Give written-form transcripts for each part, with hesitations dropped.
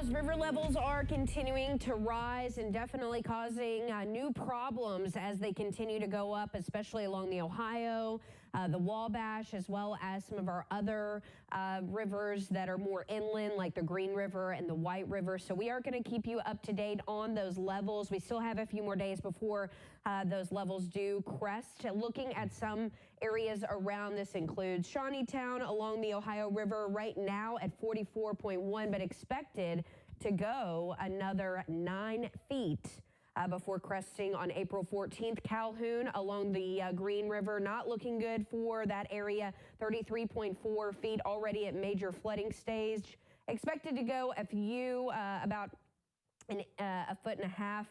those river levels are continuing to rise and definitely causing new problems as they continue to go up, especially along the Ohio, the Wabash, as well as some of our other rivers that are more inland, like the Green River and the White River. So we are going to keep you up to date on those levels. We still have a few more days before those levels do crest. Looking at some areas around, this includes Shawneetown along the Ohio River right now at 44.1, but expected to go another 9 feet before cresting on April 14th. Calhoun along the Green River, not looking good for that area, 33.4 feet already at major flooding stage. Expected to go about a foot and a half,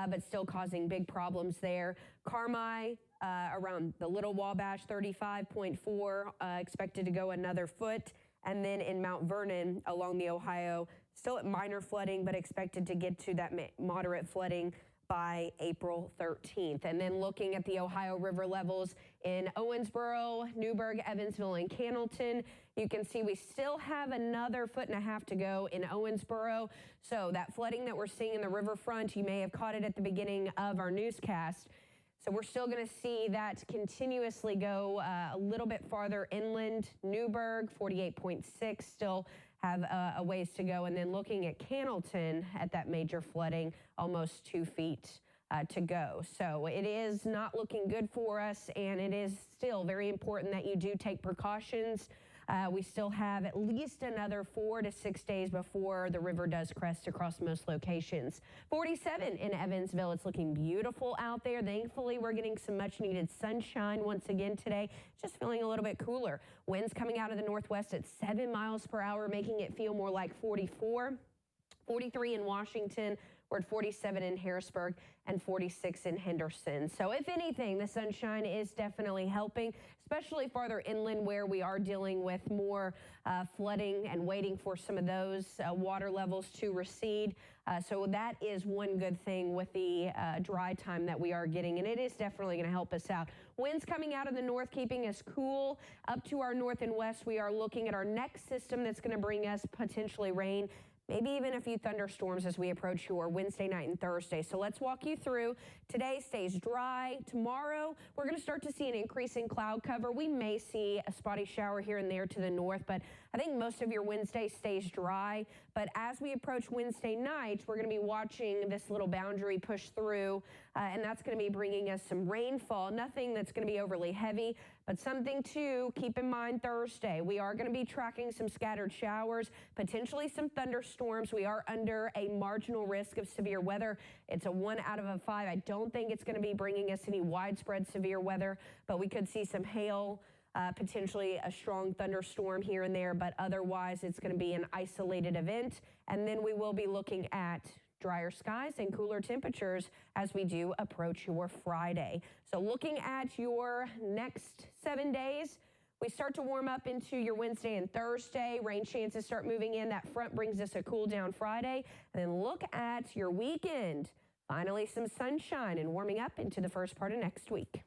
but still causing big problems there. Carmi around the Little Wabash, 35.4, expected to go another foot. And then in Mount Vernon along the Ohio, still at minor flooding, but expected to get to that moderate flooding by April 13th. And then looking at the Ohio River levels in Owensboro, Newburgh, Evansville, and Cannelton, you can see we still have another foot and a half to go in Owensboro. So that flooding that we're seeing in the riverfront, you may have caught it at the beginning of our newscast. So we're still going to see that continuously go a little bit farther inland. Newburgh, 48.6, still have a ways to go. And then looking at Cannelton at that major flooding, almost 2 feet to go. So it is not looking good for us, and it is still very important that you do take precautions. We still have at least another 4 to 6 days before the river does crest across most locations. 47 in Evansville. It's looking beautiful out there. Thankfully, we're getting some much needed sunshine once again today. Just feeling a little bit cooler. Winds coming out of the northwest at 7 miles per hour, making it feel more like 44. 43 in Washington. We're at 47 in Harrisburg and 46 in Henderson. So if anything, the sunshine is definitely helping, especially farther inland where we are dealing with more flooding and waiting for some of those water levels to recede. So that is one good thing with the dry time that we are getting, and it is definitely going to help us out. Winds coming out of the north, keeping us cool. Up to our north and west, we are looking at our next system that's going to bring us potentially rain, maybe even a few thunderstorms as we approach your Wednesday night and Thursday. So let's walk you through. Today stays dry. Tomorrow, we're going to start to see an increase in cloud cover. We may see a spotty shower here and there to the north, but I think most of your Wednesday stays dry. But as we approach Wednesday night, we're going to be watching this little boundary push through, and that's going to be bringing us some rainfall. Nothing that's going to be overly heavy, but something to keep in mind Thursday. We are going to be tracking some scattered showers, potentially some thunderstorms. We are under a marginal risk of severe weather. It's a 1 out of 5. I don't think it's going to be bringing us any widespread severe weather, but we could see some hail, potentially a strong thunderstorm here and there, but otherwise it's going to be an isolated event. And then we will be looking at drier skies and cooler temperatures as we do approach your Friday. So looking at your next 7 days, we start to warm up into your Wednesday and Thursday. Rain chances start moving in. That front brings us a cool down Friday. And then look at your weekend. Finally, some sunshine and warming up into the first part of next week.